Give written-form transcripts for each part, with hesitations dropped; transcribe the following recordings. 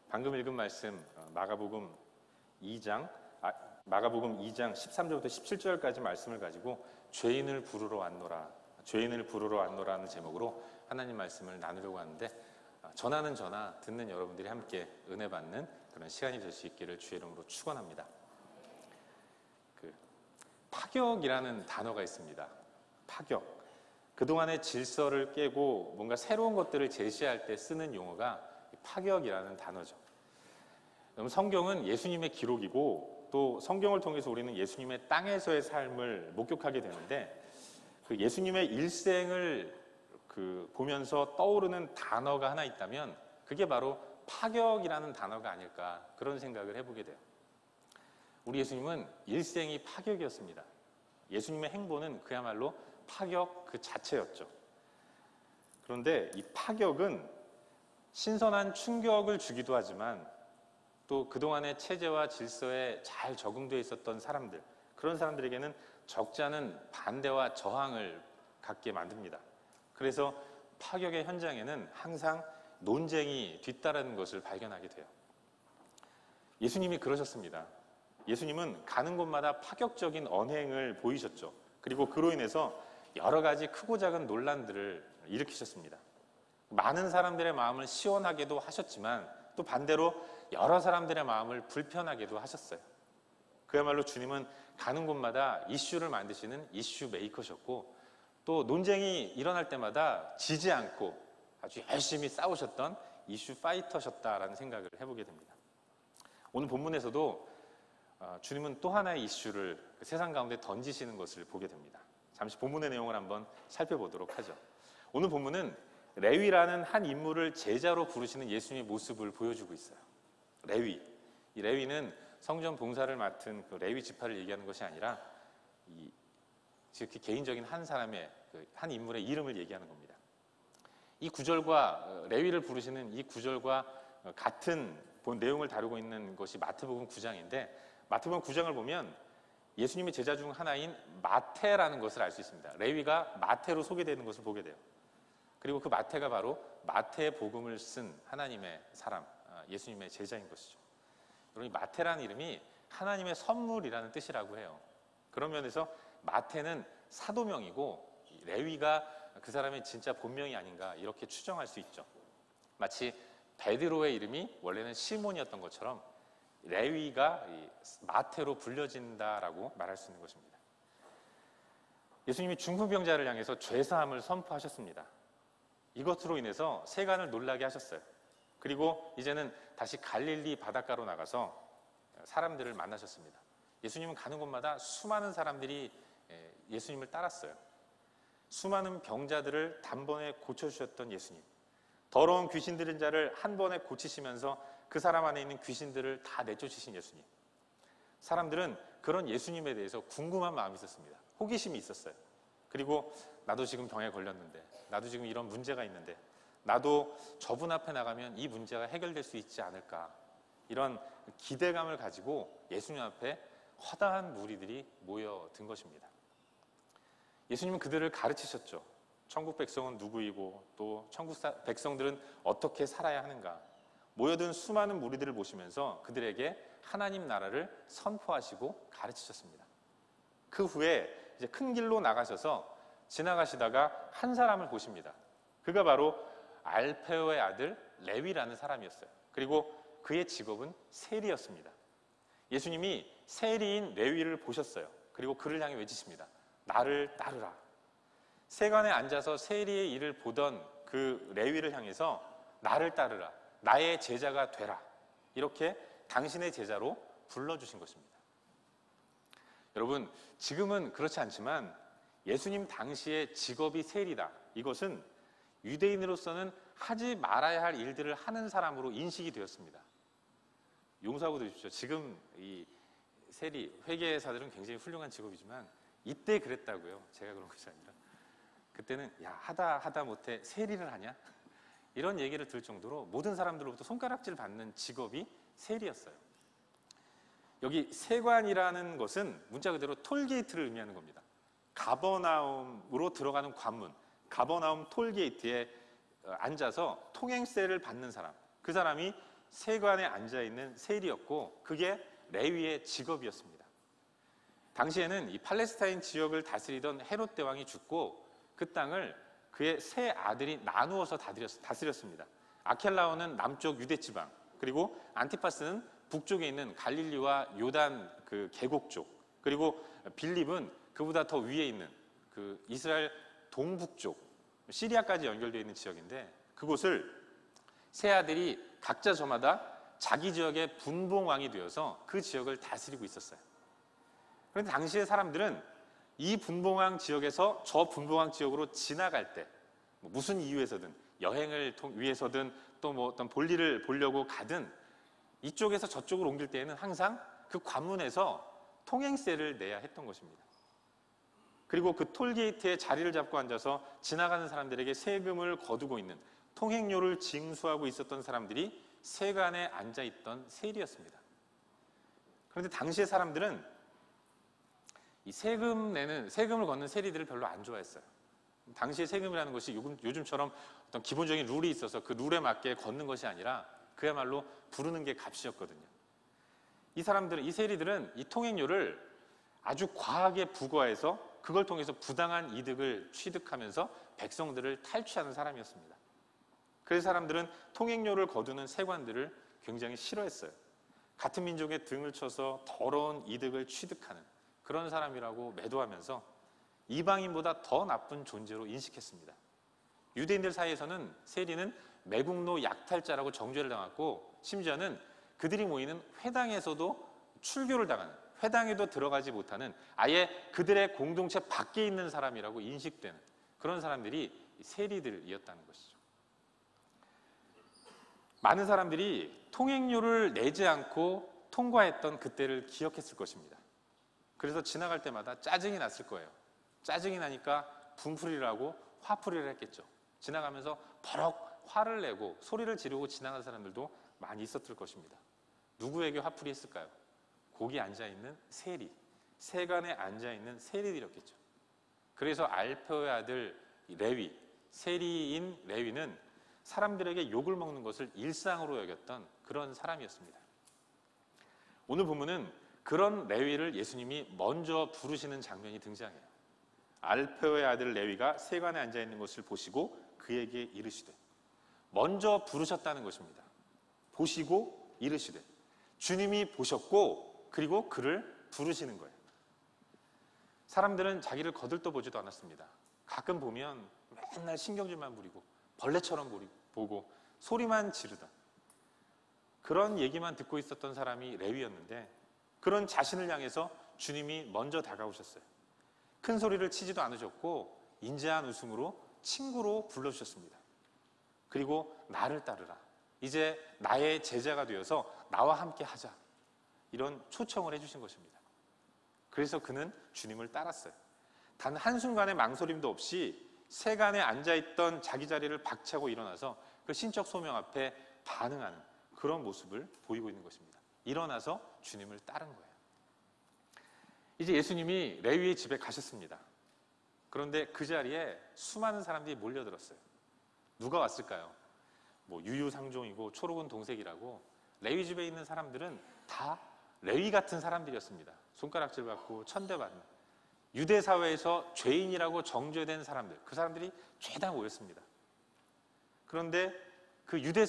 방금 읽은 말씀 마가복음 2장 13절부터 17절까지 말씀을 가지고 죄인을 부르러 왔노라는 제목으로 하나님 말씀을 나누려고 하는데, 전하는 저나 듣는 여러분들이 함께 은혜 받는 그런 시간이 될 수 있기를 주의 이름으로 축원합니다. 파격이라는 단어가 있습니다. 파격. 그동안의 질서를 깨고 뭔가 새로운 것들을 제시할 때 쓰는 용어가 파격이라는 단어죠. 그럼 성경은 예수님의 기록이고, 또 성경을 통해서 우리는 예수님의 땅에서의 삶을 목격하게 되는데, 그 예수님의 일생을 보면서 떠오르는 단어가 하나 있다면 그게 바로 파격이라는 단어가 아닐까, 그런 생각을 해보게 돼요. 우리 예수님은 일생이 파격이었습니다. 예수님의 행보는 그야말로 파격 그 자체였죠. 그런데 이 파격은 신선한 충격을 주기도 하지만, 또 그동안의 체제와 질서에 잘 적응되어 있었던 사람들, 그런 사람들에게는 적지 않은 반대와 저항을 갖게 만듭니다. 그래서 파격의 현장에는 항상 논쟁이 뒤따르는 것을 발견하게 돼요. 예수님이 그러셨습니다. 예수님은 가는 곳마다 파격적인 언행을 보이셨죠. 그리고 그로 인해서 여러 가지 크고 작은 논란들을 일으키셨습니다. 많은 사람들의 마음을 시원하게도 하셨지만, 또 반대로 여러 사람들의 마음을 불편하게도 하셨어요. 그야말로 주님은 가는 곳마다 이슈를 만드시는 이슈 메이커셨고, 또 논쟁이 일어날 때마다 지지 않고 아주 열심히 싸우셨던 이슈 파이터셨다라는 생각을 해보게 됩니다. 오늘 본문에서도 주님은 또 하나의 이슈를 세상 가운데 던지시는 것을 보게 됩니다. 잠시 본문의 내용을 한번 살펴보도록 하죠. 오늘 본문은 레위라는 한 인물을 제자로 부르시는 예수님의 모습을 보여주고 있어요. 레위. 이 레위는 성전 봉사를 맡은 그 레위 지파를 얘기하는 것이 아니라 개인적인 한 사람의, 한 인물의 이름을 얘기하는 겁니다. 이 구절과 레위를 부르시는 이 구절과 같은 내용을 다루고 있는 것이 마태복음 9장인데, 마태복음 9장을 보면 예수님의 제자 중 하나인 마태라는 것을 알 수 있습니다. 레위가 마태로 소개되는 것을 보게 돼요. 그리고 그 마태가 바로 마태복음을 쓴 하나님의 사람, 예수님의 제자인 것이죠. 여러분, 이 마태라는 이름이 하나님의 선물이라는 뜻이라고 해요. 그런 면에서 마태는 사도명이고 레위가 그 사람의 진짜 본명이 아닌가, 이렇게 추정할 수 있죠. 마치 베드로의 이름이 원래는 시몬이었던 것처럼 레위가 마태로 불려진다라고 말할 수 있는 것입니다. 예수님이 중풍병자를 향해서 죄사함을 선포하셨습니다. 이것으로 인해서 세간을 놀라게 하셨어요. 그리고 이제는 다시 갈릴리 바닷가로 나가서 사람들을 만나셨습니다. 예수님은 가는 곳마다 수많은 사람들이 예수님을 따랐어요. 수많은 병자들을 단번에 고쳐주셨던 예수님, 더러운 귀신 들린 자를 한 번에 고치시면서 그 사람 안에 있는 귀신들을 다 내쫓으신 예수님. 사람들은 그런 예수님에 대해서 궁금한 마음이 있었습니다. 호기심이 있었어요. 그리고 나도 지금 병에 걸렸는데, 나도 지금 이런 문제가 있는데, 나도 저분 앞에 나가면 이 문제가 해결될 수 있지 않을까, 이런 기대감을 가지고 예수님 앞에 허다한 무리들이 모여든 것입니다. 예수님은 그들을 가르치셨죠. 천국 백성은 누구이고, 또 천국 백성들은 어떻게 살아야 하는가. 모여든 수많은 무리들을 보시면서 그들에게 하나님 나라를 선포하시고 가르치셨습니다. 그 후에 이제 큰 길로 나가셔서 지나가시다가 한 사람을 보십니다. 그가 바로 알페오의 아들 레위라는 사람이었어요. 그리고 그의 직업은 세리였습니다. 예수님이 세리인 레위를 보셨어요. 그리고 그를 향해 외치십니다. 나를 따르라. 세간에 앉아서 세리의 일을 보던 그 레위를 향해서 나를 따르라, 나의 제자가 되라, 이렇게 당신의 제자로 불러주신 것입니다. 여러분, 지금은 그렇지 않지만 예수님 당시의 직업이 세리다, 이것은 유대인으로서는 하지 말아야 할 일들을 하는 사람으로 인식이 되었습니다. 용서하고 드십시오. 지금 이 세리, 회계사들은 굉장히 훌륭한 직업이지만 이때 그랬다고요. 제가 그런 것이 아니라. 그때는 야, 하다 못해 세리를 하냐? 이런 얘기를 들을 정도로 모든 사람들로부터 손가락질 받는 직업이 세리였어요. 여기 세관이라는 것은 문자 그대로 톨게이트를 의미하는 겁니다. 가버나움으로 들어가는 관문, 가버나움 톨게이트에 앉아서 통행세를 받는 사람, 그 사람이 세관에 앉아 있는 세리였고 그게 레위의 직업이었습니다. 당시에는 이 팔레스타인 지역을 다스리던 헤롯 대왕이 죽고 그 땅을 그의 세 아들이 나누어서 다스렸습니다. 아켈라오는 남쪽 유대 지방, 그리고 안티파스는 북쪽에 있는 갈릴리와 요단 그 계곡 쪽, 그리고 빌립은 그보다 더 위에 있는 그 이스라엘 동북쪽, 시리아까지 연결되어 있는 지역인데 그곳을 세 아들이 각자 저마다 자기 지역의 분봉왕이 되어서 그 지역을 다스리고 있었어요. 그런데 당시의 사람들은 이 분봉왕 지역에서 저 분봉왕 지역으로 지나갈 때 무슨 이유에서든 여행을 위해서든 또 뭐 어떤 볼일을 보려고 가든 이쪽에서 저쪽으로 옮길 때에는 항상 그 관문에서 통행세를 내야 했던 것입니다. 그리고 그 톨게이트에 자리를 잡고 앉아서 지나가는 사람들에게 세금을 거두고 있는 통행료를 징수하고 있었던 사람들이 세관에 앉아있던 세리였습니다. 그런데 당시의 사람들은 이 세금을 걷는 세리들을 별로 안 좋아했어요. 당시의 세금이라는 것이 요즘처럼 어떤 기본적인 룰이 있어서 그 룰에 맞게 걷는 것이 아니라 그야말로 부르는 게 값이었거든요. 이 세리들은 이 통행료를 아주 과하게 부과해서 그걸 통해서 부당한 이득을 취득하면서 백성들을 탈취하는 사람이었습니다. 그래서 사람들은 통행료를 거두는 세관들을 굉장히 싫어했어요. 같은 민족의 등을 쳐서 더러운 이득을 취득하는 그런 사람이라고 매도하면서 이방인보다 더 나쁜 존재로 인식했습니다. 유대인들 사이에서는 세리는 매국노 약탈자라고 정죄를 당했고 심지어는 그들이 모이는 회당에서도 출교를 당하는, 회당에도 들어가지 못하는 아예 그들의 공동체 밖에 있는 사람이라고 인식되는 그런 사람들이 세리들이었다는 것이죠. 많은 사람들이 통행료를 내지 않고 통과했던 그때를 기억했을 것입니다. 그래서 지나갈 때마다 짜증이 났을 거예요. 짜증이 나니까 분풀이를 하고 화풀이를 했겠죠. 지나가면서 버럭 화를 내고 소리를 지르고 지나가는 사람들도 많이 있었을 것입니다. 누구에게 화풀이 했을까요? 거기 앉아있는 세리, 세관에 앉아있는 세리들이었겠죠. 그래서 알페오의 아들 레위, 세리인 레위는 사람들에게 욕을 먹는 것을 일상으로 여겼던 그런 사람이었습니다. 오늘 본문은 그런 레위를 예수님이 먼저 부르시는 장면이 등장해요. 알페오의 아들 레위가 세관에 앉아있는 것을 보시고 그에게 이르시되, 먼저 부르셨다는 것입니다. 보시고 이르시되, 주님이 보셨고 그리고 그를 부르시는 거예요. 사람들은 자기를 거들떠보지도 않았습니다. 가끔 보면 맨날 신경질만 부리고 벌레처럼 보고 소리만 지르다, 그런 얘기만 듣고 있었던 사람이 레위였는데 그런 자신을 향해서 주님이 먼저 다가오셨어요. 큰 소리를 치지도 않으셨고 인자한 웃음으로 친구로 불러주셨습니다. 그리고 나를 따르라, 이제 나의 제자가 되어서 나와 함께 하자, 이런 초청을 해주신 것입니다. 그래서 그는 주님을 따랐어요. 단 한순간의 망설임도 없이 세간에 앉아있던 자기 자리를 박차고 일어나서 그 신적 소명 앞에 반응하는 그런 모습을 보이고 있는 것입니다. 일어나서 주님을 따른 거예요. 이제 예수님이 레위의 집에 가셨습니다. 그런데 그 자리에 수많은 사람들이 몰려들었어요. 누가 왔을까요? 유유상종이고 초록은 동색이라고 레위 집에 있는 사람들은 다 레위 같은 사람들이었습니다. 손가락질 받고 천대받는 유대 사회에서 죄인이라고 정죄된 사람들, 그 사람들이 죄다 모였습니다. 그런데 그 유대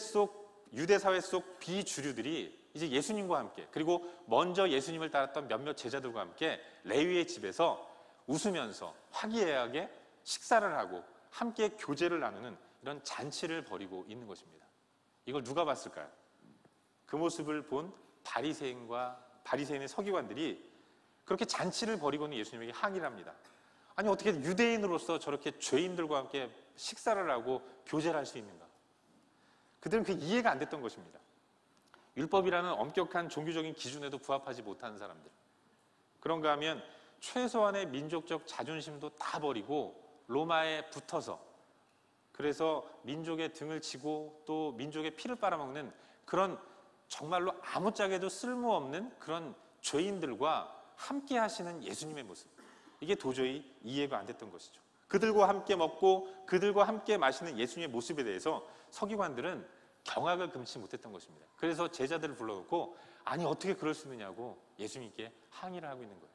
사회 속 비주류들이 이제 예수님과 함께, 그리고 먼저 예수님을 따랐던 몇몇 제자들과 함께 레위의 집에서 웃으면서 화기애애하게 식사를 하고 함께 교제를 나누는 이런 잔치를 벌이고 있는 것입니다. 이걸 누가 봤을까요? 그 모습을 본 바리새인의 서기관들이 그렇게 잔치를 벌이고 있는 예수님에게 항의를 합니다. 아니, 어떻게 유대인으로서 저렇게 죄인들과 함께 식사를 하고 교제를 할 수 있는가? 그들은 그 이해가 안 됐던 것입니다. 율법이라는 엄격한 종교적인 기준에도 부합하지 못하는 사람들. 그런가 하면 최소한의 민족적 자존심도 다 버리고 로마에 붙어서, 그래서 민족의 등을 치고 또 민족의 피를 빨아먹는 그런 정말로 아무짝에도 쓸모없는 그런 죄인들과 함께 하시는 예수님의 모습, 이게 도저히 이해가 안 됐던 것이죠. 그들과 함께 먹고 그들과 함께 마시는 예수님의 모습에 대해서 서기관들은 경악을 금치 못했던 것입니다. 그래서 제자들을 불러놓고 아니 어떻게 그럴 수 있느냐고 예수님께 항의를 하고 있는 거예요.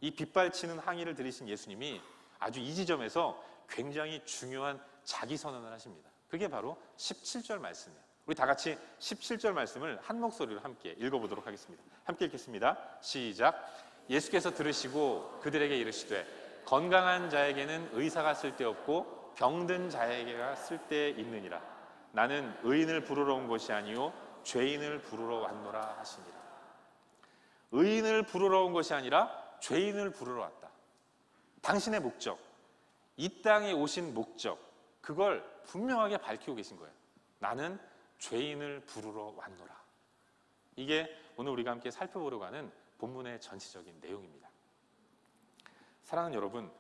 이 빗발치는 항의를 들으신 예수님이 아주 이 지점에서 굉장히 중요한 자기 선언을 하십니다. 그게 바로 17절 말씀이에요. 우리 다 같이 17절 말씀을 한 목소리로 함께 읽어보도록 하겠습니다. 함께 읽겠습니다. 시작. 예수께서 들으시고 그들에게 이르시되 건강한 자에게는 의사가 쓸데없고 병든 자에게가 쓸데있느니라. 나는 의인을 부르러 온 것이 아니요 죄인을 부르러 왔노라 하시니라. 의인을 부르러 온 것이 아니라 죄인을 부르러 왔다. 당신의 목적, 이 땅에 오신 목적, 그걸 분명하게 밝히고 계신 거예요. 나는 죄인을 부르러 왔노라. 이게 오늘 우리가 함께 살펴보려고 하는 본문의 전체적인 내용입니다. 사랑하는 여러분,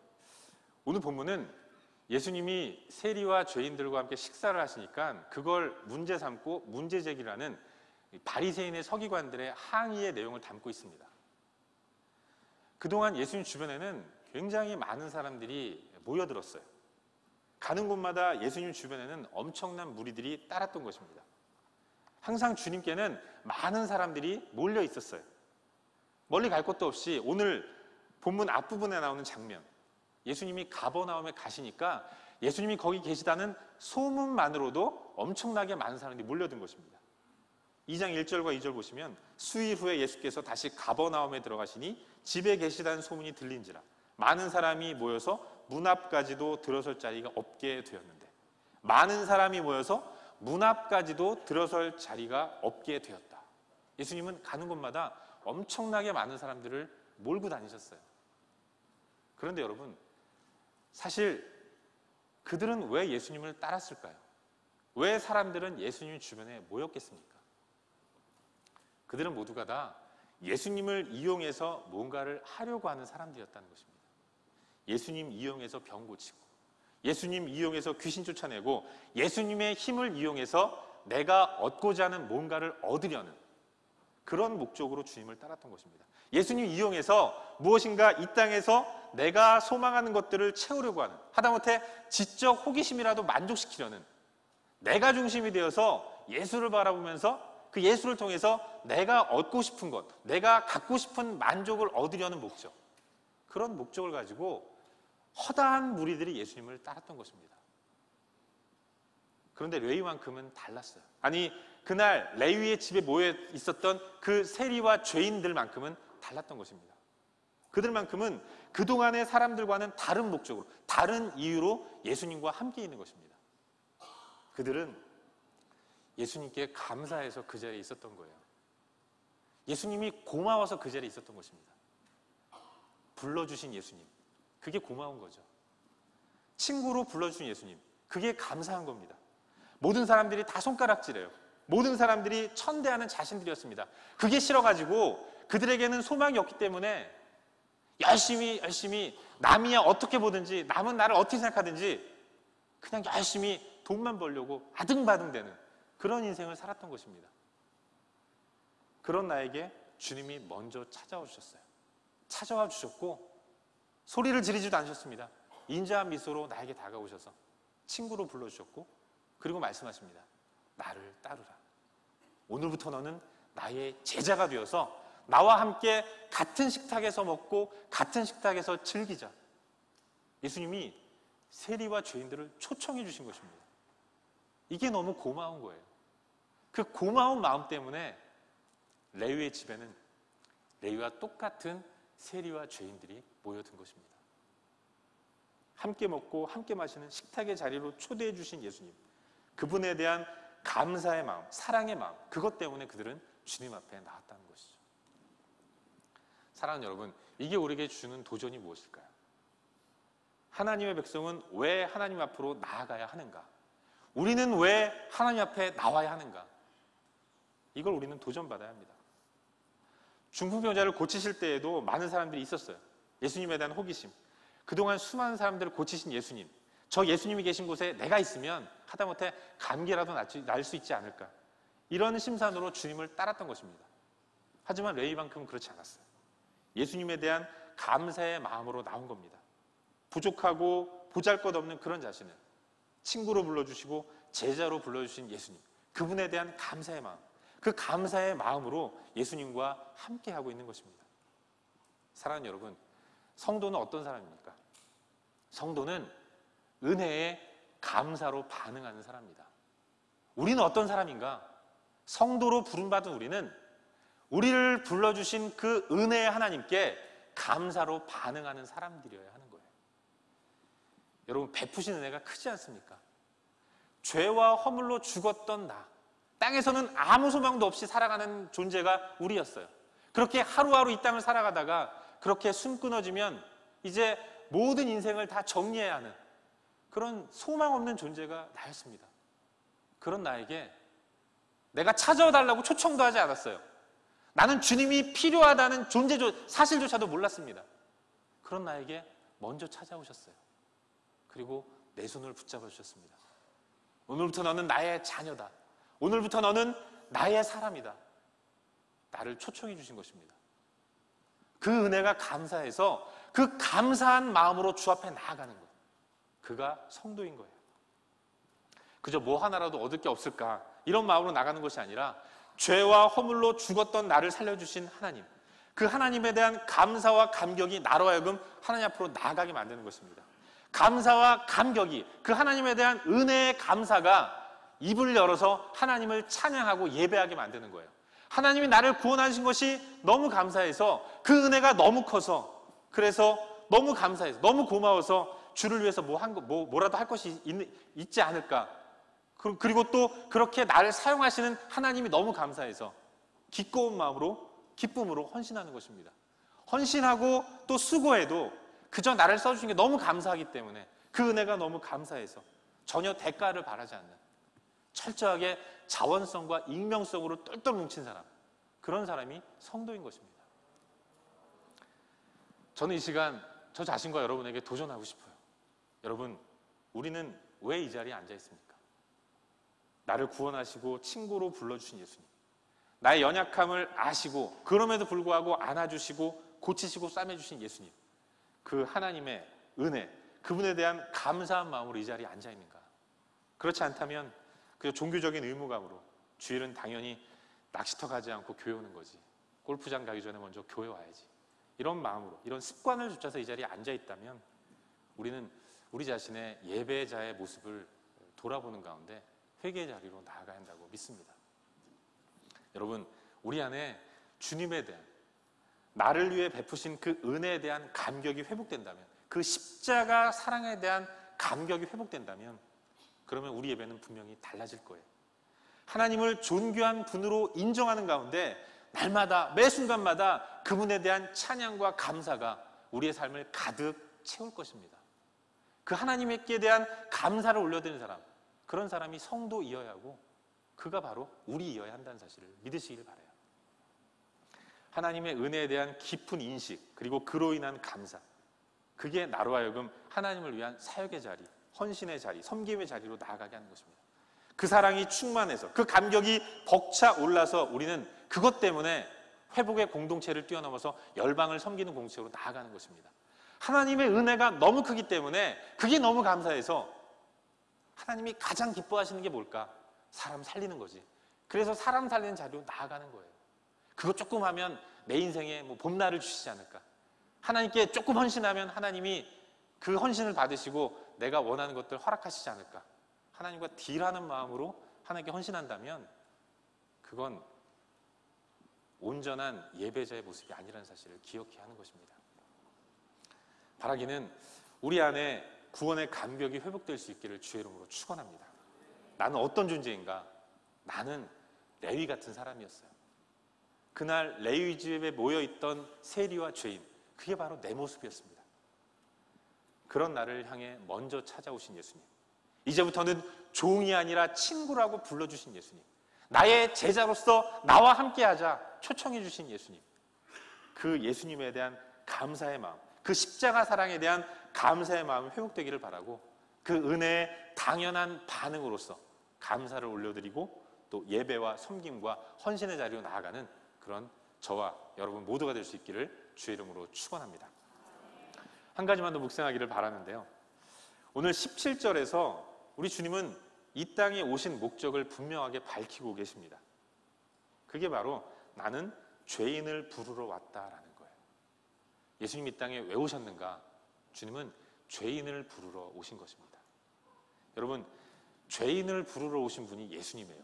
오늘 본문은 예수님이 세리와 죄인들과 함께 식사를 하시니까 그걸 문제 삼고 문제 제기를 하는 바리새인의 서기관들의 항의의 내용을 담고 있습니다. 그동안 예수님 주변에는 굉장히 많은 사람들이 모여들었어요. 가는 곳마다 예수님 주변에는 엄청난 무리들이 따랐던 것입니다. 항상 주님께는 많은 사람들이 몰려 있었어요. 멀리 갈 곳도 없이 오늘 본문 앞부분에 나오는 장면, 예수님이 가버나움에 가시니까 예수님이 거기 계시다는 소문만으로도 엄청나게 많은 사람들이 몰려든 것입니다. 2장 1절과 2절 보시면 수일 후에 예수께서 다시 가버나움에 들어가시니 집에 계시다는 소문이 들린지라 많은 사람이 모여서 문 앞까지도 들어설 자리가 없게 되었는데, 많은 사람이 모여서 문 앞까지도 들어설 자리가 없게 되었다. 예수님은 가는 곳마다 엄청나게 많은 사람들을 몰고 다니셨어요. 그런데 여러분, 사실 그들은 왜 예수님을 따랐을까요? 왜 사람들은 예수님 주변에 모였겠습니까? 그들은 모두가 다 예수님을 이용해서 뭔가를 하려고 하는 사람들이었다는 것입니다. 예수님 이용해서 병 고치고, 예수님 이용해서 귀신 쫓아내고, 예수님의 힘을 이용해서 내가 얻고자 하는 뭔가를 얻으려는 그런 목적으로 주님을 따랐던 것입니다. 예수님 이용해서 무엇인가 이 땅에서 내가 소망하는 것들을 채우려고 하는, 하다못해 지적 호기심이라도 만족시키려는, 내가 중심이 되어서 예수를 바라보면서 그 예수를 통해서 내가 얻고 싶은 것, 내가 갖고 싶은 만족을 얻으려는 목적, 그런 목적을 가지고 허다한 무리들이 예수님을 따랐던 것입니다. 그런데 레위만큼은 달랐어요. 아니, 그날 레위의 집에 모여 있었던 그 세리와 죄인들만큼은 달랐던 것입니다. 그들만큼은 그동안의 사람들과는 다른 목적으로, 다른 이유로 예수님과 함께 있는 것입니다. 그들은 예수님께 감사해서 그 자리에 있었던 거예요. 예수님이 고마워서 그 자리에 있었던 것입니다. 불러주신 예수님, 그게 고마운 거죠. 친구로 불러주신 예수님, 그게 감사한 겁니다. 모든 사람들이 다 손가락질해요. 모든 사람들이 천대하는 자신들이었습니다. 그게 싫어가지고 그들에게는 소망이 없기 때문에 열심히 남이야 어떻게 보든지, 남은 나를 어떻게 생각하든지 그냥 열심히 돈만 벌려고 아등바등대는 그런 인생을 살았던 것입니다. 그런 나에게 주님이 먼저 찾아와 주셨어요. 찾아와 주셨고 소리를 지르지도 않으셨습니다. 인자한 미소로 나에게 다가오셔서 친구로 불러주셨고, 그리고 말씀하십니다. 나를 따르라. 오늘부터 너는 나의 제자가 되어서 나와 함께 같은 식탁에서 먹고 같은 식탁에서 즐기자. 예수님이 세리와 죄인들을 초청해 주신 것입니다. 이게 너무 고마운 거예요. 그 고마운 마음 때문에 레위의 집에는 레위와 똑같은 세리와 죄인들이 모여든 것입니다. 함께 먹고 함께 마시는 식탁의 자리로 초대해 주신 예수님, 그분에 대한 감사의 마음, 사랑의 마음, 그것 때문에 그들은 주님 앞에 나왔다는 것이죠. 사랑하는 여러분, 이게 우리에게 주는 도전이 무엇일까요? 하나님의 백성은 왜 하나님 앞으로 나아가야 하는가? 우리는 왜 하나님 앞에 나와야 하는가? 이걸 우리는 도전받아야 합니다. 중풍병자를 고치실 때에도 많은 사람들이 있었어요. 예수님에 대한 호기심. 그동안 수많은 사람들을 고치신 예수님, 저 예수님이 계신 곳에 내가 있으면 하다못해 감기라도 날 수 있지 않을까, 이런 심산으로 주님을 따랐던 것입니다. 하지만 레위만큼은 그렇지 않았어요. 예수님에 대한 감사의 마음으로 나온 겁니다. 부족하고 보잘것없는 그런 자신을 친구로 불러주시고 제자로 불러주신 예수님, 그분에 대한 감사의 마음, 그 감사의 마음으로 예수님과 함께하고 있는 것입니다. 사랑하는 여러분, 성도는 어떤 사람입니까? 성도는 은혜에 감사로 반응하는 사람입니다. 우리는 어떤 사람인가? 성도로 부름받은 우리는 우리를 불러주신 그 은혜의 하나님께 감사로 반응하는 사람들이어야 하는 거예요. 여러분, 베푸신 은혜가 크지 않습니까? 죄와 허물로 죽었던 나, 땅에서는 아무 소망도 없이 살아가는 존재가 우리였어요. 그렇게 하루하루 이 땅을 살아가다가 그렇게 숨 끊어지면 이제 모든 인생을 다 정리해야 하는 그런 소망 없는 존재가 나였습니다. 그런 나에게 내가 찾아와달라고 초청도 하지 않았어요. 나는 주님이 필요하다는 사실조차도 몰랐습니다. 그런 나에게 먼저 찾아오셨어요. 그리고 내 손을 붙잡아 주셨습니다. 오늘부터 너는 나의 자녀다. 오늘부터 너는 나의 사람이다. 나를 초청해 주신 것입니다. 그 은혜가 감사해서 그 감사한 마음으로 주 앞에 나아가는 거예요. 그가 성도인 거예요. 그저 뭐 하나라도 얻을 게 없을까 이런 마음으로 나가는 것이 아니라 죄와 허물로 죽었던 나를 살려주신 하나님, 그 하나님에 대한 감사와 감격이 나로 하여금 하나님 앞으로 나아가게 만드는 것입니다. 감사와 감격이, 그 하나님에 대한 은혜의 감사가 입을 열어서 하나님을 찬양하고 예배하게 만드는 거예요. 하나님이 나를 구원하신 것이 너무 감사해서, 그 은혜가 너무 커서, 그래서 너무 감사해서, 너무 고마워서 주를 위해서 뭐라도 할 것이 있지 않을까. 그리고 또 그렇게 나를 사용하시는 하나님이 너무 감사해서 기꺼운 마음으로, 기쁨으로 헌신하는 것입니다. 헌신하고 또 수고해도 그저 나를 써주신 게 너무 감사하기 때문에, 그 은혜가 너무 감사해서 전혀 대가를 바라지 않는, 철저하게 자원성과 익명성으로 똘똘 뭉친 사람, 그런 사람이 성도인 것입니다. 저는 이 시간 저 자신과 여러분에게 도전하고 싶어요. 여러분, 우리는 왜 이 자리에 앉아 있습니까? 나를 구원하시고 친구로 불러주신 예수님, 나의 연약함을 아시고 그럼에도 불구하고 안아주시고 고치시고 싸매주신 예수님, 그 하나님의 은혜, 그분에 대한 감사한 마음으로 이 자리에 앉아 있는가? 그렇지 않다면 그저 종교적인 의무감으로 주일은 당연히 낚시터 가지 않고 교회 오는 거지, 골프장 가기 전에 먼저 교회 와야지, 이런 마음으로, 이런 습관을 쫓아서 이 자리에 앉아 있다면 우리는 우리 자신의 예배자의 모습을 돌아보는 가운데 회개의 자리로 나아가야 한다고 믿습니다. 여러분, 우리 안에 주님에 대한, 나를 위해 베푸신 그 은혜에 대한 감격이 회복된다면, 그 십자가 사랑에 대한 감격이 회복된다면, 그러면 우리 예배는 분명히 달라질 거예요. 하나님을 존귀한 분으로 인정하는 가운데 날마다, 매 순간마다 그분에 대한 찬양과 감사가 우리의 삶을 가득 채울 것입니다. 그 하나님께 대한 감사를 올려드리는 사람, 그런 사람이 성도이어야 하고, 그가 바로 우리이어야 한다는 사실을 믿으시길 바라요. 하나님의 은혜에 대한 깊은 인식, 그리고 그로 인한 감사, 그게 나로 하여금 하나님을 위한 사역의 자리, 헌신의 자리, 섬김의 자리로 나아가게 하는 것입니다. 그 사랑이 충만해서, 그 감격이 벅차 올라서 우리는 그것 때문에 회복의 공동체를 뛰어넘어서 열방을 섬기는 공동체로 나아가는 것입니다. 하나님의 은혜가 너무 크기 때문에, 그게 너무 감사해서 하나님이 가장 기뻐하시는 게 뭘까? 사람 살리는 거지. 그래서 사람 살리는 자리로 나아가는 거예요. 그거 조금 하면 내 인생에 봄날을 주시지 않을까? 하나님께 조금 헌신하면 하나님이 그 헌신을 받으시고 내가 원하는 것들 허락하시지 않을까? 하나님과 딜하는 마음으로 하나님께 헌신한다면 그건 온전한 예배자의 모습이 아니라는 사실을 기억해야 하는 것입니다. 바라기는 우리 안에 구원의 감격이 회복될 수 있기를 주의 이름으로 축원합니다. 나는 어떤 존재인가? 나는 레위 같은 사람이었어요. 그날 레위 집에 모여있던 세리와 죄인, 그게 바로 내 모습이었습니다. 그런 나를 향해 먼저 찾아오신 예수님, 이제부터는 종이 아니라 친구라고 불러주신 예수님, 나의 제자로서 나와 함께하자 초청해 주신 예수님, 그 예수님에 대한 감사의 마음, 그 십자가 사랑에 대한 감사의 마음이 회복되기를 바라고, 그 은혜의 당연한 반응으로서 감사를 올려드리고 또 예배와 섬김과 헌신의 자리로 나아가는 그런 저와 여러분 모두가 될 수 있기를 주의 이름으로 축원합니다. 한 가지만 더 묵상하기를 바라는데요, 오늘 17절에서 우리 주님은 이 땅에 오신 목적을 분명하게 밝히고 계십니다. 그게 바로 나는 죄인을 부르러 왔다라는 거예요. 예수님 이 땅에 왜 오셨는가? 주님은 죄인을 부르러 오신 것입니다. 여러분, 죄인을 부르러 오신 분이 예수님이에요.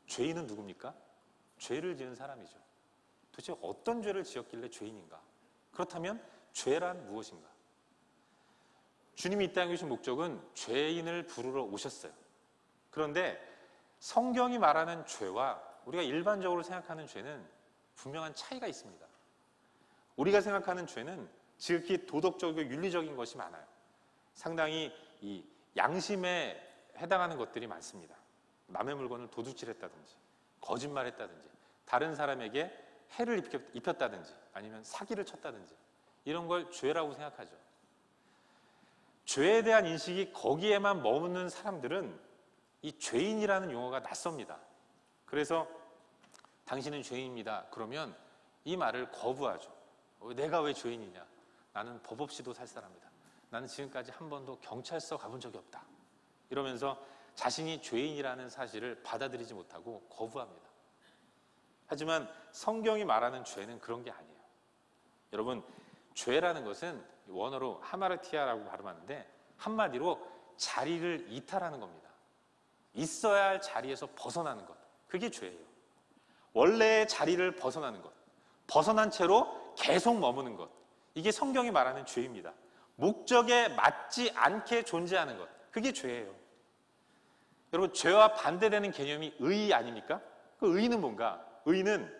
죄인은 누굽니까? 죄를 지은 사람이죠. 도대체 어떤 죄를 지었길래 죄인인가? 그렇다면 죄란 무엇인가? 주님이 이 땅에 오신 목적은 죄인을 부르러 오셨어요. 그런데 성경이 말하는 죄와 우리가 일반적으로 생각하는 죄는 분명한 차이가 있습니다. 우리가 생각하는 죄는 지극히 도덕적이고 윤리적인 것이 많아요. 상당히 이 양심에 해당하는 것들이 많습니다. 남의 물건을 도둑질했다든지, 거짓말했다든지, 다른 사람에게 해를 입혔다든지, 아니면 사기를 쳤다든지, 이런 걸 죄라고 생각하죠. 죄에 대한 인식이 거기에만 머무는 사람들은 이 죄인이라는 용어가 낯섭니다. 그래서 당신은 죄인입니다. 그러면 이 말을 거부하죠. 내가 왜 죄인이냐? 나는 법 없이도 살 사람이다. 나는 지금까지 한 번도 경찰서 가본 적이 없다. 이러면서 자신이 죄인이라는 사실을 받아들이지 못하고 거부합니다. 하지만 성경이 말하는 죄는 그런 게 아니에요. 여러분, 죄라는 것은 원어로 하마르티아라고 발음하는데 한마디로 자리를 이탈하는 겁니다. 있어야 할 자리에서 벗어나는 것. 그게 죄예요. 원래의 자리를 벗어나는 것. 벗어난 채로 계속 머무는 것. 이게 성경이 말하는 죄입니다. 목적에 맞지 않게 존재하는 것. 그게 죄예요. 여러분, 죄와 반대되는 개념이 의 아닙니까? 그 의는 뭔가? 의는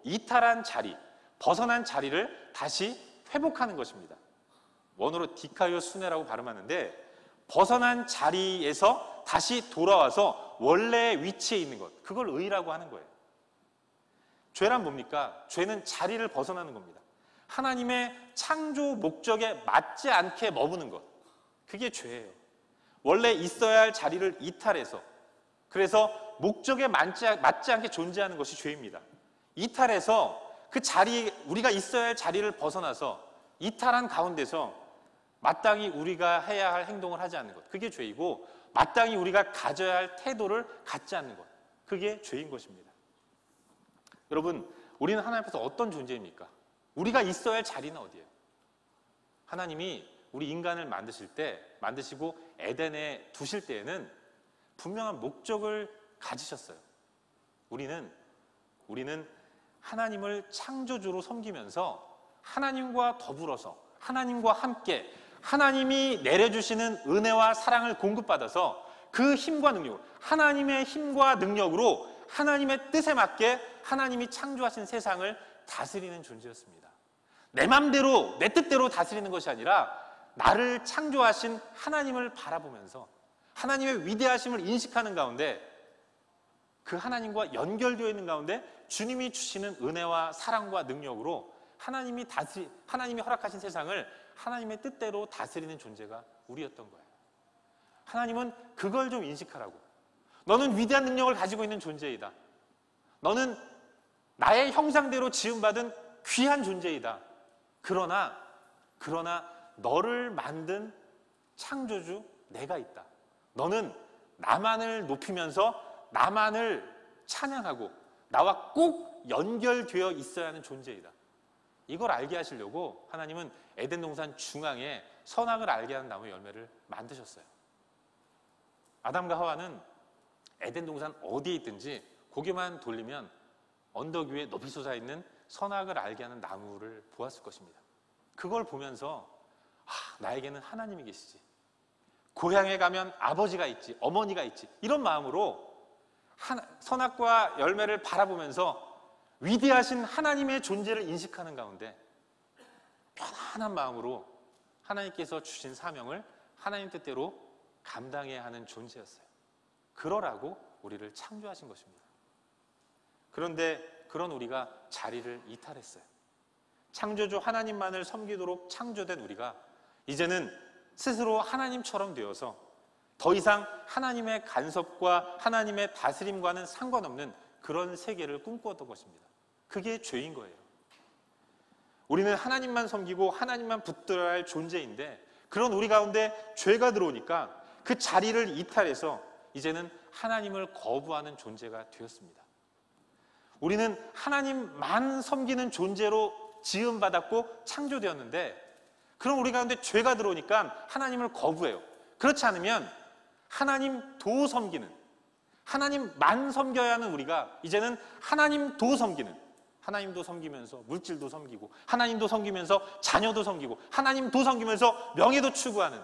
이탈한 자리, 벗어난 자리를 다시 회복하는 것입니다. 원어로 디카이오 수네라고 발음하는데 벗어난 자리에서 다시 돌아와서 원래의 위치에 있는 것, 그걸 의라고 하는 거예요. 죄란 뭡니까? 죄는 자리를 벗어나는 겁니다. 하나님의 창조 목적에 맞지 않게 머무는 것, 그게 죄예요. 원래 있어야 할 자리를 이탈해서, 그래서 목적에 맞지 않게 존재하는 것이 죄입니다. 이탈해서 그 자리, 우리가 있어야 할 자리를 벗어나서 이탈한 가운데서 마땅히 우리가 해야 할 행동을 하지 않는 것, 그게 죄이고, 마땅히 우리가 가져야 할 태도를 갖지 않는 것, 그게 죄인 것입니다. 여러분, 우리는 하나님 앞에서 어떤 존재입니까? 우리가 있어야 할 자리는 어디예요? 하나님이 우리 인간을 만드시고 에덴에 두실 때에는 분명한 목적을 가지셨어요. 우리는 하나님을 창조주로 섬기면서 하나님과 더불어서, 하나님과 함께 하나님이 내려주시는 은혜와 사랑을 공급받아서 그 힘과 능력으로, 하나님의 힘과 능력으로 하나님의 뜻에 맞게 하나님이 창조하신 세상을 다스리는 존재였습니다. 내 맘대로, 내 뜻대로 다스리는 것이 아니라 나를 창조하신 하나님을 바라보면서 하나님의 위대하심을 인식하는 가운데, 그 하나님과 연결되어 있는 가운데 주님이 주시는 은혜와 사랑과 능력으로 하나님이 허락하신 세상을 하나님의 뜻대로 다스리는 존재가 우리였던 거예요. 하나님은 그걸 좀 인식하라고. 너는 위대한 능력을 가지고 있는 존재이다. 너는 나의 형상대로 지음받은 귀한 존재이다. 그러나 너를 만든 창조주 내가 있다. 너는 나만을 높이면서 나만을 찬양하고 나와 꼭 연결되어 있어야 하는 존재이다. 이걸 알게 하시려고 하나님은 에덴 동산 중앙에 선악을 알게 하는 나무 열매를 만드셨어요. 아담과 하와는 에덴 동산 어디에 있든지 고개만 돌리면 언덕 위에 높이 솟아있는 선악을 알게 하는 나무를 보았을 것입니다. 그걸 보면서 나에게는 하나님이 계시지, 고향에 가면 아버지가 있지, 어머니가 있지, 이런 마음으로 선악과 열매를 바라보면서 위대하신 하나님의 존재를 인식하는 가운데 편안한 마음으로 하나님께서 주신 사명을 하나님 뜻대로 감당해야 하는 존재였어요. 그러라고 우리를 창조하신 것입니다. 그런데 그런 우리가 자리를 이탈했어요. 창조주 하나님만을 섬기도록 창조된 우리가 이제는 스스로 하나님처럼 되어서 더 이상 하나님의 간섭과 하나님의 다스림과는 상관없는 그런 세계를 꿈꾸었던 것입니다. 그게 죄인 거예요. 우리는 하나님만 섬기고 하나님만 붙들어야 할 존재인데, 그런 우리 가운데 죄가 들어오니까 그 자리를 이탈해서 이제는 하나님을 거부하는 존재가 되었습니다. 우리는 하나님만 섬기는 존재로 지음받았고 창조되었는데, 그럼 우리 가운데 죄가 들어오니까 하나님을 거부해요. 그렇지 않으면 하나님도 섬기는, 하나님만 섬겨야 하는 우리가 이제는 하나님도 섬기는, 하나님도 섬기면서 물질도 섬기고, 하나님도 섬기면서 자녀도 섬기고, 하나님도 섬기면서 명예도 추구하는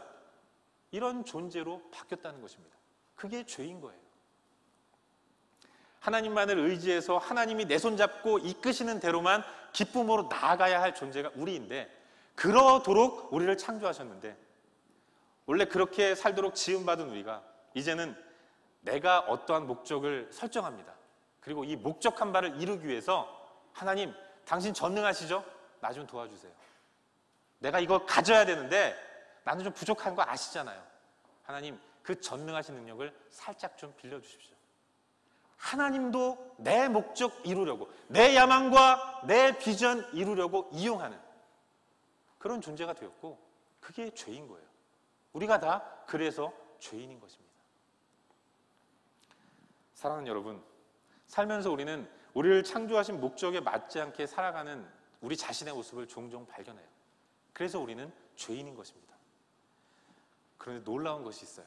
이런 존재로 바뀌었다는 것입니다. 그게 죄인 거예요. 하나님만을 의지해서 하나님이 내 손잡고 이끄시는 대로만 기쁨으로 나아가야 할 존재가 우리인데, 그러도록 우리를 창조하셨는데, 원래 그렇게 살도록 지음받은 우리가 이제는 내가 어떠한 목적을 설정합니다. 그리고 이 목적한 바를 이루기 위해서 하나님, 당신 전능하시죠? 나 좀 도와주세요. 내가 이거 가져야 되는데 나는 좀 부족한 거 아시잖아요. 하나님, 그 전능하신 능력을 살짝 좀 빌려주십시오. 하나님도 내 목적 이루려고, 내 야망과 내 비전 이루려고 이용하는 그런 존재가 되었고, 그게 죄인 거예요. 우리가 다 그래서 죄인인 것입니다. 사랑하는 여러분, 살면서 우리는 우리를 창조하신 목적에 맞지 않게 살아가는 우리 자신의 모습을 종종 발견해요. 그래서 우리는 죄인인 것입니다. 그런데 놀라운 것이 있어요.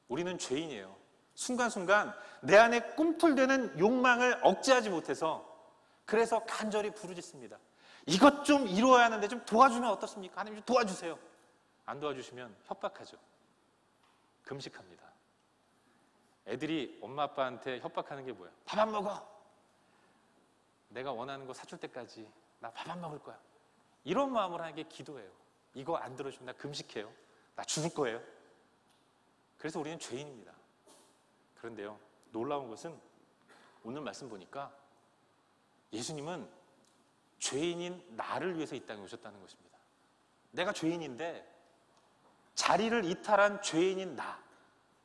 우리는 죄인이에요. 순간순간 내 안에 꿈틀대는 욕망을 억제하지 못해서, 그래서 간절히 부르짖습니다. 이것 좀 이루어야 하는데 좀 도와주면 어떻습니까? 하나님 좀 도와주세요. 안 도와주시면 협박하죠. 금식합니다. 애들이 엄마 아빠한테 협박하는 게 뭐야? 밥 안 먹어. 내가 원하는 거 사줄 때까지 나 밥 안 먹을 거야. 이런 마음으로 하는 게 기도예요. 이거 안 들어주면 나 금식해요. 나 죽을 거예요. 그래서 우리는 죄인입니다. 그런데요, 놀라운 것은 오늘 말씀 보니까 예수님은 죄인인 나를 위해서 이 땅에 오셨다는 것입니다. 내가 죄인인데 자리를 이탈한 죄인인 나,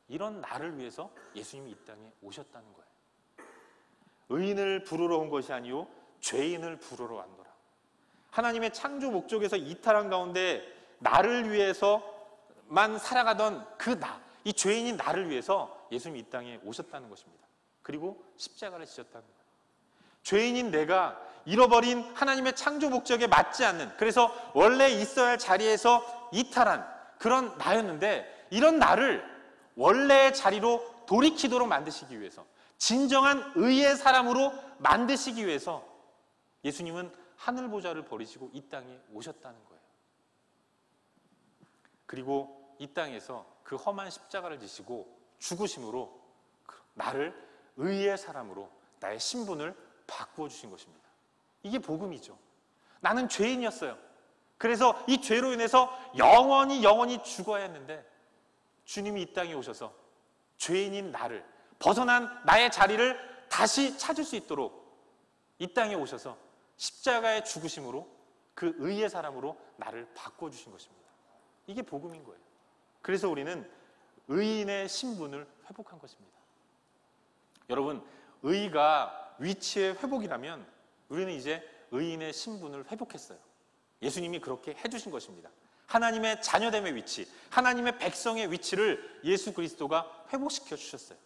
이런 나를 위해서 예수님이 이 땅에 오셨다는 거예요. 의인을 부르러 온 것이 아니요 죄인을 부르러 왔노라. 하나님의 창조 목적에서 이탈한 가운데 나를 위해서만 살아가던 그 나, 이 죄인인 나를 위해서 예수님이 이 땅에 오셨다는 것입니다. 그리고 십자가를 지셨다는 거예요. 죄인인 내가 잃어버린 하나님의 창조 목적에 맞지 않는, 그래서 원래 있어야 할 자리에서 이탈한 그런 나였는데, 이런 나를 원래의 자리로 돌이키도록 만드시기 위해서, 진정한 의의 사람으로 만드시기 위해서 예수님은 하늘 보좌를 버리시고 이 땅에 오셨다는 거예요. 그리고 이 땅에서 그 험한 십자가를 지시고 죽으심으로 나를 의의 사람으로, 나의 신분을 바꾸어 주신 것입니다. 이게 복음이죠. 나는 죄인이었어요. 그래서 이 죄로 인해서 영원히 죽어야 했는데, 주님이 이 땅에 오셔서 죄인인 나를, 벗어난 나의 자리를 다시 찾을 수 있도록 이 땅에 오셔서 십자가의 죽으심으로 그 의의 사람으로 나를 바꿔주신 것입니다. 이게 복음인 거예요. 그래서 우리는 의인의 신분을 회복한 것입니다. 여러분, 의가 위치의 회복이라면 우리는 이제 의인의 신분을 회복했어요. 예수님이 그렇게 해주신 것입니다. 하나님의 자녀됨의 위치, 하나님의 백성의 위치를 예수 그리스도가 회복시켜 주셨어요.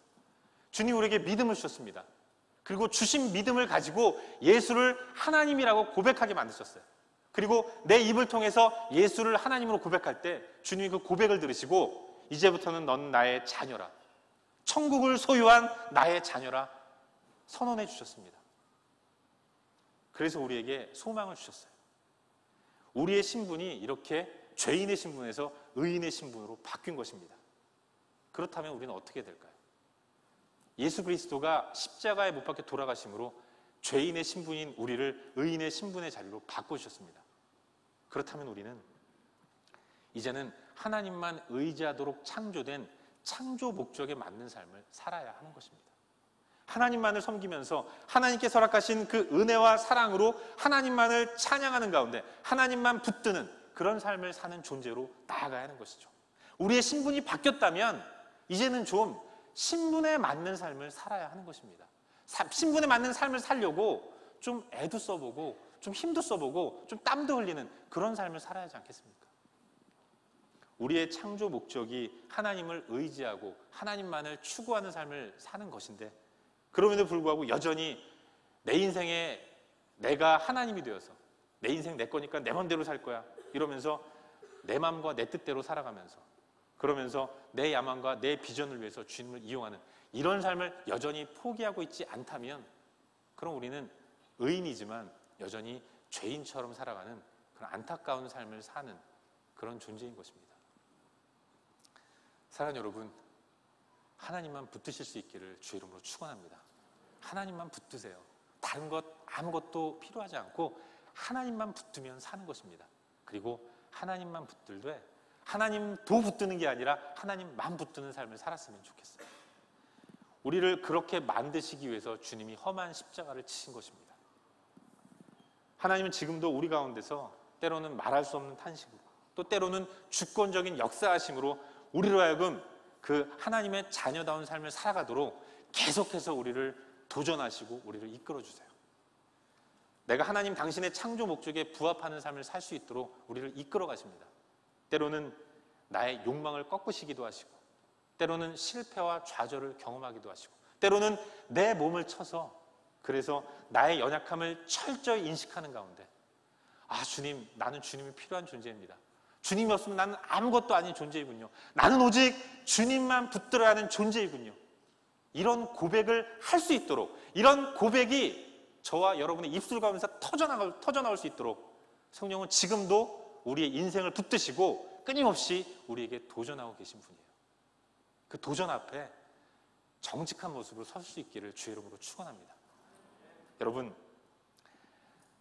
주님 우리에게 믿음을 주셨습니다. 그리고 주신 믿음을 가지고 예수를 하나님이라고 고백하게 만드셨어요. 그리고 내 입을 통해서 예수를 하나님으로 고백할 때 주님이 그 고백을 들으시고, 이제부터는 넌 나의 자녀라, 천국을 소유한 나의 자녀라 선언해 주셨습니다. 그래서 우리에게 소망을 주셨어요. 우리의 신분이 이렇게 죄인의 신분에서 의인의 신분으로 바뀐 것입니다. 그렇다면 우리는 어떻게 될까요? 예수 그리스도가 십자가에 못 박혀 돌아가심으로 죄인의 신분인 우리를 의인의 신분의 자리로 바꿔주셨습니다. 그렇다면 우리는 이제는 하나님만 의지하도록 창조된 창조 목적에 맞는 삶을 살아야 하는 것입니다. 하나님만을 섬기면서 하나님께 허락하신 그 은혜와 사랑으로 하나님만을 찬양하는 가운데 하나님만 붙드는 그런 삶을 사는 존재로 나아가야 하는 것이죠. 우리의 신분이 바뀌었다면 이제는 좀 신분에 맞는 삶을 살아야 하는 것입니다. 신분에 맞는 삶을 살려고 좀 애도 써보고 좀 힘도 써보고 좀 땀도 흘리는 그런 삶을 살아야 하지 않겠습니까? 우리의 창조 목적이 하나님을 의지하고 하나님만을 추구하는 삶을 사는 것인데, 그럼에도 불구하고 여전히 내 인생에 내가 하나님이 되어서 내 인생 내 거니까 내 맘대로 살 거야 이러면서 내 마음과 내 뜻대로 살아가면서, 그러면서 내 야망과 내 비전을 위해서 주님을 이용하는 이런 삶을 여전히 포기하고 있지 않다면, 그럼 우리는 의인이지만 여전히 죄인처럼 살아가는 그런 안타까운 삶을 사는 그런 존재인 것입니다. 사랑하는 여러분, 하나님만 붙드실 수 있기를 주의 이름으로 축원합니다. 하나님만 붙드세요. 다른 것 아무것도 필요하지 않고 하나님만 붙들면 사는 것입니다. 그리고 하나님만 붙들되 하나님도 붙드는 게 아니라 하나님만 붙드는 삶을 살았으면 좋겠어요. 우리를 그렇게 만드시기 위해서 주님이 험한 십자가를 치신 것입니다. 하나님은 지금도 우리 가운데서 때로는 말할 수 없는 탄식으로, 또 때로는 주권적인 역사하심으로 우리로 하여금 그 하나님의 자녀다운 삶을 살아가도록 계속해서 우리를 도전하시고 우리를 이끌어 주세요. 내가 하나님 당신의 창조 목적에 부합하는 삶을 살 수 있도록 우리를 이끌어 가십니다. 때로는 나의 욕망을 꺾으시기도 하시고, 때로는 실패와 좌절을 경험하기도 하시고, 때로는 내 몸을 쳐서 그래서 나의 연약함을 철저히 인식하는 가운데, 아, 주님, 나는 주님이 필요한 존재입니다. 주님이 없으면 나는 아무것도 아닌 존재이군요. 나는 오직 주님만 붙들어야 하는 존재이군요. 이런 고백을 할 수 있도록, 이런 고백이 저와 여러분의 입술 가운데서 터져나올 수 있도록 성령은 지금도 우리의 인생을 붙드시고 끊임없이 우리에게 도전하고 계신 분이에요. 그 도전 앞에 정직한 모습으로 설 수 있기를 주의 이름으로 축원합니다. 여러분,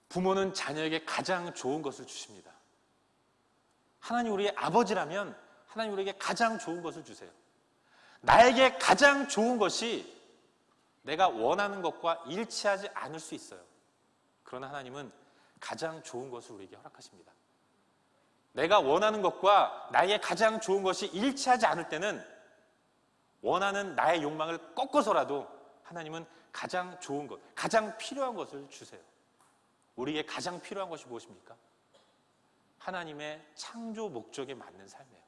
부모는 자녀에게 가장 좋은 것을 주십니다. 하나님 우리의 아버지라면 하나님 우리에게 가장 좋은 것을 주세요. 나에게 가장 좋은 것이 내가 원하는 것과 일치하지 않을 수 있어요. 그러나 하나님은 가장 좋은 것을 우리에게 허락하십니다. 내가 원하는 것과 나의 가장 좋은 것이 일치하지 않을 때는 원하는 나의 욕망을 꺾어서라도 하나님은 가장 좋은 것, 가장 필요한 것을 주세요. 우리에게 가장 필요한 것이 무엇입니까? 하나님의 창조 목적에 맞는 삶이에요.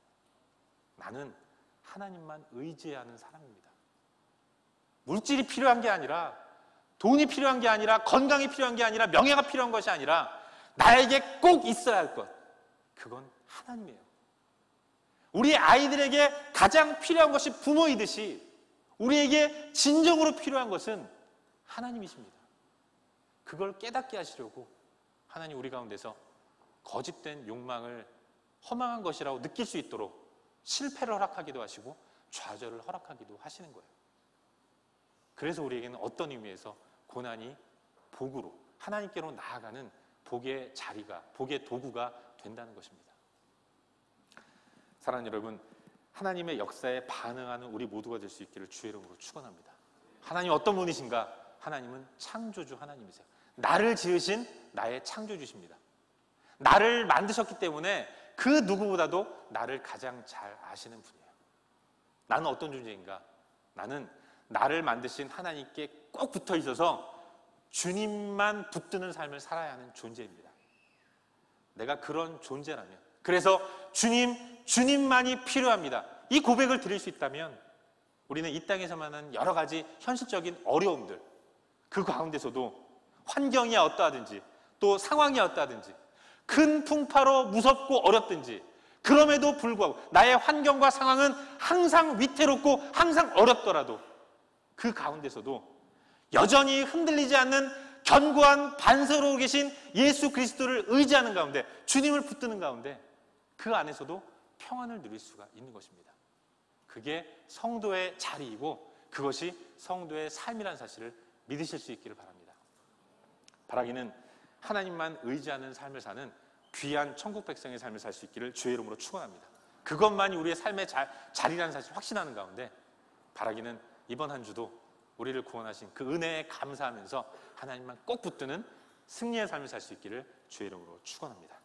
나는 하나님만 의지하는 사람입니다. 물질이 필요한 게 아니라, 돈이 필요한 게 아니라, 건강이 필요한 게 아니라, 명예가 필요한 것이 아니라 나에게 꼭 있어야 할 것, 그건 하나님이에요. 우리 아이들에게 가장 필요한 것이 부모이듯이 우리에게 진정으로 필요한 것은 하나님이십니다. 그걸 깨닫게 하시려고 하나님 우리 가운데서 거짓된 욕망을 허망한 것이라고 느낄 수 있도록 실패를 허락하기도 하시고 좌절을 허락하기도 하시는 거예요. 그래서 우리에게는 어떤 의미에서 고난이 복으로, 하나님께로 나아가는 복의 자리가, 복의 도구가 된다는 것입니다. 사랑하는 여러분, 하나님의 역사에 반응하는 우리 모두가 될 수 있기를 주의 이름으로 축원합니다. 하나님 어떤 분이신가? 하나님은 창조주 하나님이세요. 나를 지으신 나의 창조주십니다. 나를 만드셨기 때문에 그 누구보다도 나를 가장 잘 아시는 분이에요. 나는 어떤 존재인가? 나는 나를 만드신 하나님께 꼭 붙어 있어서 주님만 붙드는 삶을 살아야 하는 존재입니다. 내가 그런 존재라면, 그래서 주님만이 필요합니다. 이 고백을 드릴 수 있다면 우리는 이 땅에서 만난 여러 가지 현실적인 어려움들, 그 가운데서도 환경이 어떠하든지 또 상황이 어떠하든지 큰 풍파로 무섭고 어렵든지, 그럼에도 불구하고 나의 환경과 상황은 항상 위태롭고 항상 어렵더라도 그 가운데서도 여전히 흔들리지 않는 견고한 반석으로 계신 예수 그리스도를 의지하는 가운데, 주님을 붙드는 가운데 그 안에서도 평안을 누릴 수가 있는 것입니다. 그게 성도의 자리이고 그것이 성도의 삶이라는 사실을 믿으실 수 있기를 바랍니다. 바라기는 하나님만 의지하는 삶을 사는 귀한 천국 백성의 삶을 살 수 있기를 주의 이름으로 축원합니다. 그것만이 우리의 삶의 자리라는 사실을 확신하는 가운데 바라기는 이번 한 주도 우리를 구원하신 그 은혜에 감사하면서 하나님만 꼭 붙드는 승리의 삶을 살 수 있기를 주의 이름으로 축원합니다.